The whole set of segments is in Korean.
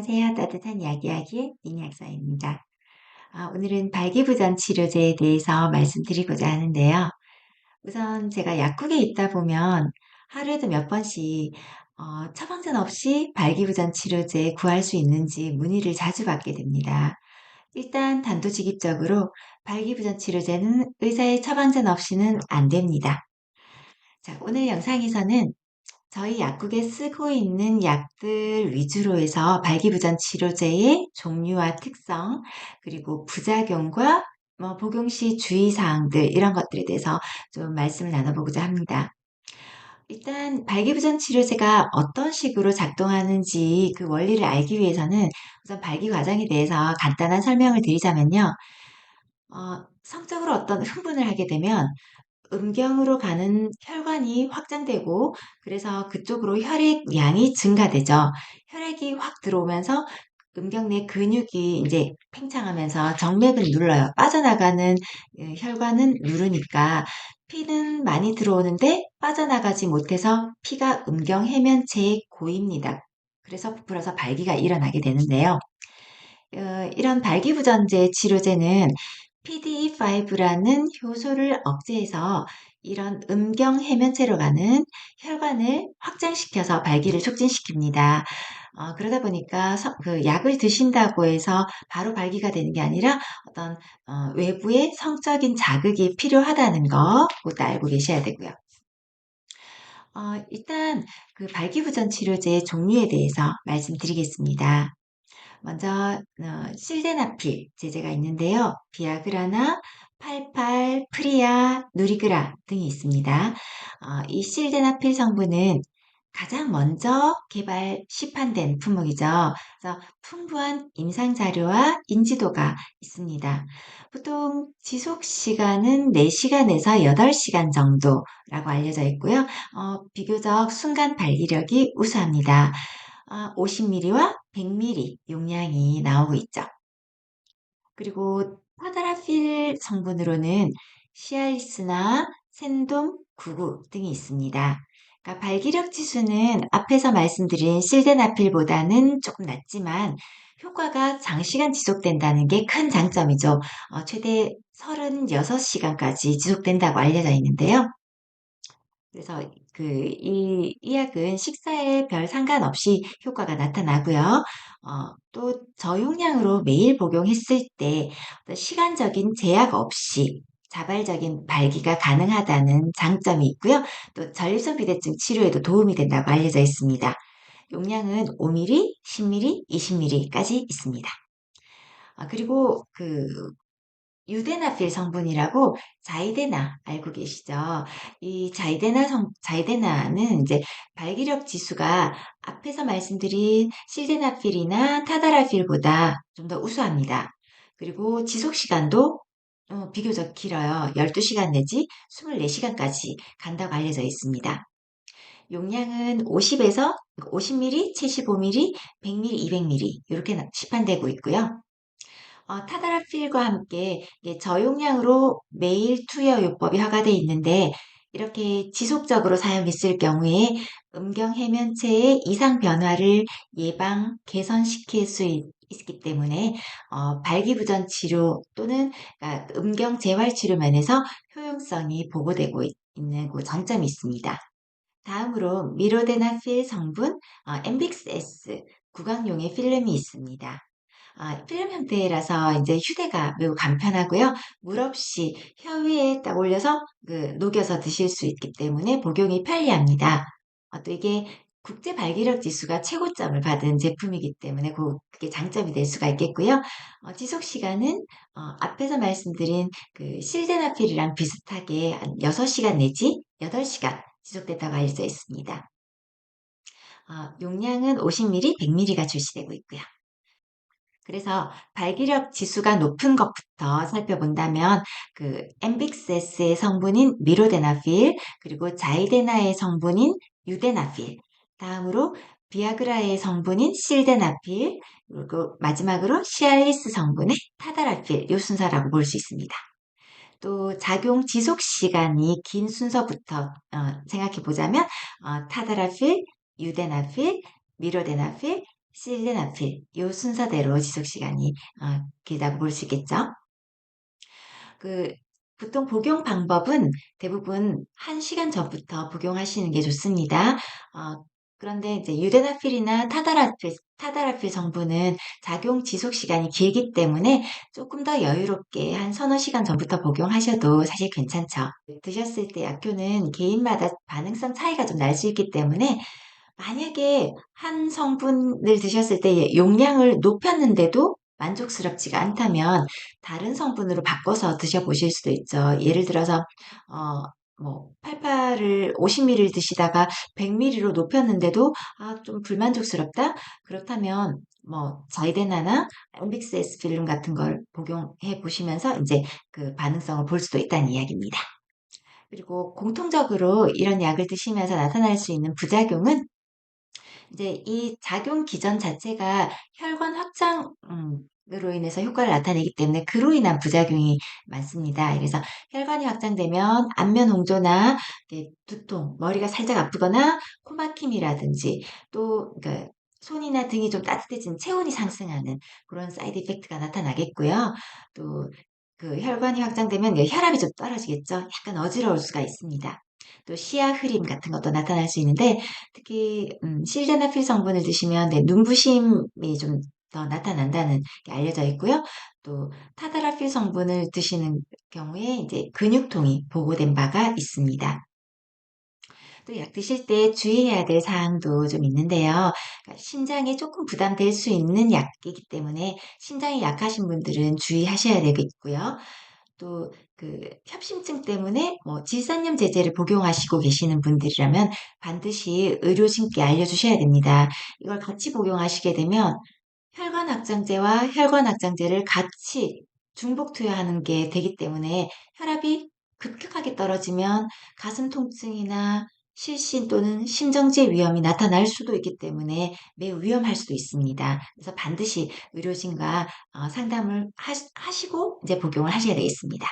안녕하세요. 따뜻한 이야기하기의 린약사입니다. 오늘은 발기부전 치료제에 대해서 말씀드리고자 하는데요. 우선 제가 약국에 있다 보면 하루에도 몇 번씩 처방전 없이 발기부전 치료제 구할 수 있는지 문의를 자주 받게 됩니다. 일단 단도직입적으로 발기부전 치료제는 의사의 처방전 없이는 안 됩니다. 자, 오늘 영상에서는 저희 약국에 쓰고 있는 약들 위주로 해서 발기부전 치료제의 종류와 특성, 그리고 부작용과 복용 시 주의사항들 이런 것들에 대해서 좀 말씀을 나눠보고자 합니다. 일단 발기부전 치료제가 어떤 식으로 작동하는지 그 원리를 알기 위해서는 우선 발기 과정에 대해서 간단한 설명을 드리자면요. 성적으로 어떤 흥분을 하게 되면 음경으로 가는 혈관이 확장되고 그래서 그쪽으로 혈액량이 증가되죠. 혈액이 확 들어오면서 음경 내 근육이 이제 팽창하면서 정맥을 눌러요. 빠져나가는 혈관은 누르니까 피는 많이 들어오는데 빠져나가지 못해서 피가 음경 해면체에 고입니다. 그래서 부풀어서 발기가 일어나게 되는데요. 이런 발기부전제 치료제는 PDE5라는 효소를 억제해서 이런 음경 해면체로 가는 혈관을 확장시켜서 발기를 촉진시킵니다. 그러다 보니까 그 약을 드신다고 해서 바로 발기가 되는 게 아니라 어떤 외부의 성적인 자극이 필요하다는 거 그것도 알고 계셔야 되고요. 일단 그 발기부전 치료제의 종류에 대해서 말씀드리겠습니다. 먼저 실데나필 제제가 있는데요. 비아그라나 팔팔, 프리아, 누리그라 등이 있습니다. 이 실데나필 성분은 가장 먼저 개발 시판된 품목이죠. 그래서 풍부한 임상 자료와 인지도가 있습니다. 보통 지속 시간은 4시간에서 8시간 정도라고 알려져 있고요. 비교적 순간 발기력이 우수합니다. 50ml와 100ml 용량이 나오고 있죠. 그리고 파다라필 성분으로는 시알리스나 센돔 99 등이 있습니다. 그러니까 발기력 지수는 앞에서 말씀드린 실데나필보다는 조금 낮지만 효과가 장시간 지속된다는 게 큰 장점이죠. 최대 36시간까지 지속된다고 알려져 있는데요. 그래서 이 약은 식사에 별 상관없이 효과가 나타나고요. 또 저용량으로 매일 복용했을 때 어떤 시간적인 제약 없이 자발적인 발기가 가능하다는 장점이 있고요. 또 전립선 비대증 치료에도 도움이 된다고 알려져 있습니다. 용량은 5ml, 10ml, 20ml까지 있습니다. 그리고 유데나필 성분이라고 자이데나 알고 계시죠? 이 자이데나는 이제 발기력 지수가 앞에서 말씀드린 실데나필이나 타다라필보다 좀 더 우수합니다. 그리고 지속 시간도 비교적 길어요. 12시간 내지 24시간까지 간다고 알려져 있습니다. 용량은 50에서 50ml, 75ml, 100ml, 200ml 이렇게 시판되고 있고요. 타다라필과 함께 저용량으로 매일 투여요법이 허가되어 있는데 이렇게 지속적으로 사용했을 경우에 음경 해면체의 이상 변화를 예방, 개선시킬 수 있기 때문에 발기부전 치료 또는 그러니까 음경 재활 치료 면에서 효용성이 보고되고 있는 그 장점이 있습니다. 다음으로 미로데나필 성분 엠빅스 S 구강용의 필름이 있습니다. 필름 형태라서 이제 휴대가 매우 간편하고요. 물 없이 혀 위에 딱 올려서 녹여서 드실 수 있기 때문에 복용이 편리합니다. 또 이게 국제 발기력 지수가 최고점을 받은 제품이기 때문에 그게 장점이 될 수가 있겠고요. 지속 시간은 앞에서 말씀드린 실데나필이랑 비슷하게 한 6시간 내지 8시간 지속됐다고 알려져 있습니다. 용량은 50ml, 100ml가 출시되고 있고요. 그래서 발기력 지수가 높은 것부터 살펴본다면 엠빅스의 성분인 미로데나필 그리고 자이데나의 성분인 유데나필 다음으로 비아그라의 성분인 실데나필 그리고 마지막으로 시알리스 성분의 타다라필 이 순서라고 볼 수 있습니다. 또 작용 지속 시간이 긴 순서부터 생각해 보자면 타다라필, 유데나필, 미로데나필, 실데나필 요 순서대로 지속 시간이 길다고 볼 수 있겠죠. 그 보통 복용 방법은 대부분 1시간 전부터 복용하시는 게 좋습니다. 그런데 이제 유데나필이나 타다라필 성분은 작용 지속 시간이 길기 때문에 조금 더 여유롭게 한 서너 시간 전부터 복용하셔도 사실 괜찮죠. 드셨을 때 약효는 개인마다 반응성 차이가 좀 날 수 있기 때문에 만약에 한 성분을 드셨을 때 용량을 높였는데도 만족스럽지가 않다면 다른 성분으로 바꿔서 드셔보실 수도 있죠. 예를 들어서 어, 뭐 88을 50ml를 드시다가 100ml로 높였는데도 좀 불만족스럽다? 그렇다면 뭐 자이데나나 엠빅스 필름 같은 걸 복용해 보시면서 이제 그 반응성을 볼 수도 있다는 이야기입니다. 그리고 공통적으로 이런 약을 드시면서 나타날 수 있는 부작용은 이제 이 작용 기전 자체가 혈관 확장으로 인해서 효과를 나타내기 때문에 그로 인한 부작용이 많습니다. 그래서 혈관이 확장되면 안면 홍조나 두통, 머리가 살짝 아프거나 코막힘이라든지 또 손이나 등이 좀 따뜻해진 체온이 상승하는 그런 사이드 이펙트가 나타나겠고요. 또 그 혈관이 확장되면 혈압이 좀 떨어지겠죠. 약간 어지러울 수가 있습니다. 또 시야 흐림 같은 것도 나타날 수 있는데 특히 실데나필 성분을 드시면 눈부심이 좀 더 나타난다는 게 알려져 있고요. 또 타다라필 성분을 드시는 경우에 이제 근육통이 보고된 바가 있습니다. 또 약 드실 때 주의해야 될 사항도 좀 있는데요. 그러니까 심장에 조금 부담될 수 있는 약이기 때문에 심장이 약하신 분들은 주의하셔야 되겠고요. 또 협심증 때문에 뭐 질산염 제제를 복용하시고 계시는 분들이라면 반드시 의료진께 알려주셔야 됩니다. 이걸 같이 복용하시게 되면 혈관 확장제와 혈관 확장제를 같이 중복 투여하는 게 되기 때문에 혈압이 급격하게 떨어지면 가슴 통증이나 실신 또는 심정지 위험이 나타날 수도 있기 때문에 매우 위험할 수도 있습니다. 그래서 반드시 의료진과 상담을 하시고 이제 복용을 하셔야 되겠습니다.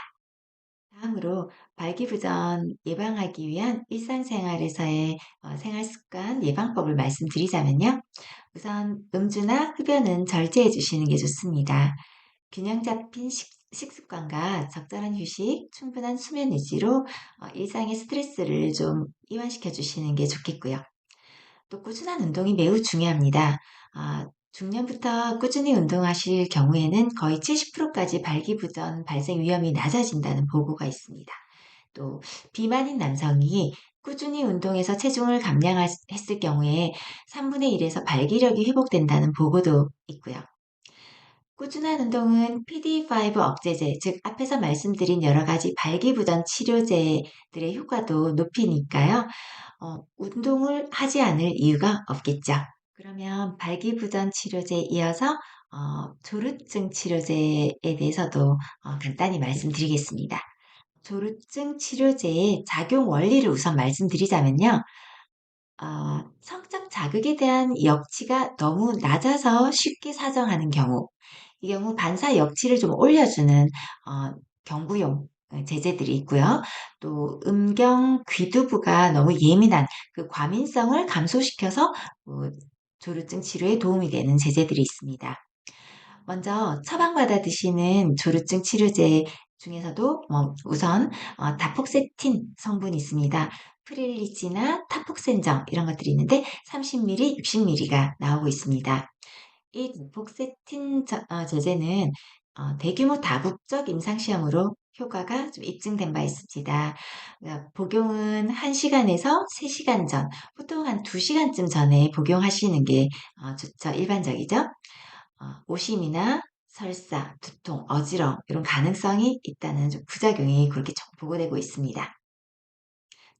다음으로 발기부전 예방하기 위한 일상생활에서의 생활습관 예방법을 말씀드리자면요. 우선 음주나 흡연은 절제해 주시는 게 좋습니다. 균형 잡힌 식습관과 적절한 휴식, 충분한 수면 유지로 일상의 스트레스를 좀 이완시켜 주시는 게 좋겠고요. 또 꾸준한 운동이 매우 중요합니다. 중년부터 꾸준히 운동하실 경우에는 거의 70%까지 발기부전 발생 위험이 낮아진다는 보고가 있습니다. 또 비만인 남성이 꾸준히 운동해서 체중을 감량했을 경우에 3분의 1에서 발기력이 회복된다는 보고도 있고요. 꾸준한 운동은 PD5 억제제, 즉 앞에서 말씀드린 여러 가지 발기부전 치료제들의 효과도 높이니까요. 운동을 하지 않을 이유가 없겠죠. 그러면 발기부전 치료제에 이어서 조루증 치료제에 대해서도 간단히 말씀드리겠습니다. 조루증 치료제의 작용 원리를 우선 말씀드리자면요. 성적 자극에 대한 역치가 너무 낮아서 쉽게 사정하는 경우, 이 경우 반사 역치를 좀 올려주는 경구용 제제들이 있고요. 또 귀두부가 너무 예민한 그 과민성을 감소시켜서 조루증 치료에 도움이 되는 제제들이 있습니다. 먼저 처방받아 드시는 조루증 치료제 중에서도 우선 다폭세틴 성분이 있습니다. 프릴리지나 타폭센정 이런 것들이 있는데 30ml, 60ml가 나오고 있습니다. 이 다폭세틴 제제는 대규모 다국적 임상시험으로 효과가 좀 입증된 바 있습니다. 복용은 1시간에서 3시간 전, 보통 한 2시간쯤 전에 복용하시는 게 좋죠. 일반적이죠. 오심이나 설사, 두통, 어지러움 이런 가능성이 있다는 좀 부작용이 그렇게 보고되고 있습니다.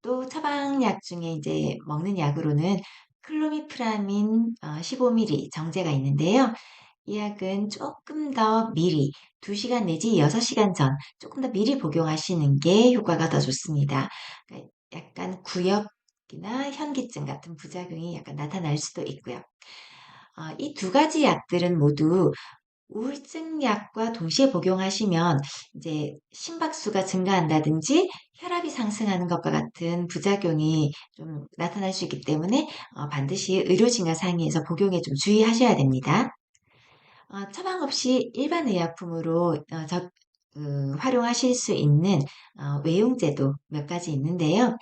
또 처방약 중에 이제 먹는 약으로는 클로미프라민 15ml 정제가 있는데요. 이 약은 조금 더 미리 2시간 내지 6시간 전 조금 더 미리 복용하시는 게 효과가 더 좋습니다. 그러니까 약간 구역이나 현기증 같은 부작용이 약간 나타날 수도 있고요. 이 두 가지 약들은 모두 우울증 약과 동시에 복용하시면 이제 심박수가 증가한다든지 혈압이 상승하는 것과 같은 부작용이 좀 나타날 수 있기 때문에 반드시 의료진과 상의해서 복용에 좀 주의하셔야 됩니다. 처방 없이 일반 의약품으로 활용하실 수 있는 외용제도 몇 가지 있는데요.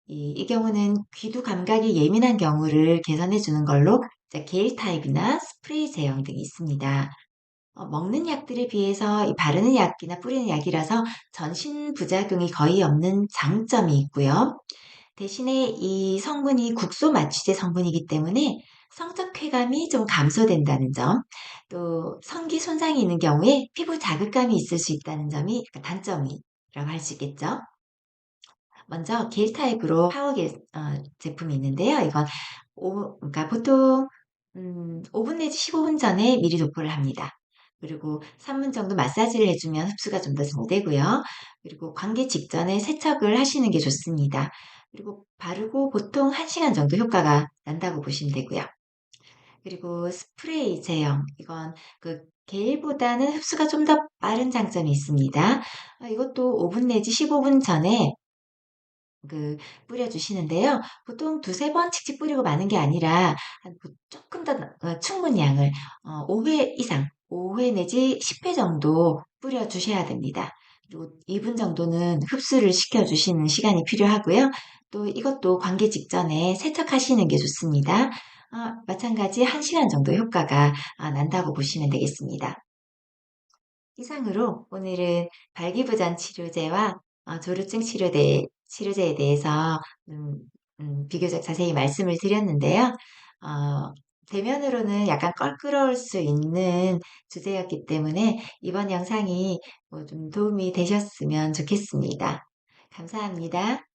이 경우는 귀두 감각이 예민한 경우를 개선해 주는 걸로 이제 겔 타입이나 스프레이 제형 등이 있습니다. 먹는 약들에 비해서 이 바르는 약이나 뿌리는 약이라서 전신 부작용이 거의 없는 장점이 있고요. 대신에 이 성분이 국소 마취제 성분이기 때문에 성적 쾌감이 좀 감소된다는 점, 또 성기 손상이 있는 경우에 피부 자극감이 있을 수 있다는 점이 그 단점이라고 할 수 있겠죠. 먼저 겔 타입으로 파워 겔 제품이 있는데요. 이건 그러니까 보통 5분 내지 15분 전에 미리 도포를 합니다. 그리고 3분 정도 마사지를 해주면 흡수가 좀 더 잘 되고요. 그리고 관계 직전에 세척을 하시는 게 좋습니다. 그리고 바르고 보통 1시간 정도 효과가 난다고 보시면 되고요. 그리고 스프레이 제형, 이건 그 겔보다는 흡수가 좀 더 빠른 장점이 있습니다. 이것도 5분 내지 15분 전에 뿌려주시는데요. 보통 두세 번 칙칙 뿌리고 마는 게 아니라 조금 더 충분 양을 5회 이상, 5회 내지 10회 정도 뿌려주셔야 됩니다. 그리고 2분 정도는 흡수를 시켜주시는 시간이 필요하고요. 또 이것도 관계 직전에 세척하시는 게 좋습니다. 마찬가지 1시간 정도 효과가 난다고 보시면 되겠습니다. 이상으로 오늘은 발기부전 치료제와 조루증 치료제에 대해서 비교적 자세히 말씀을 드렸는데요. 어, 대면으로는 약간 껄끄러울 수 있는 주제였기 때문에 이번 영상이 뭐좀 도움이 되셨으면 좋겠습니다. 감사합니다.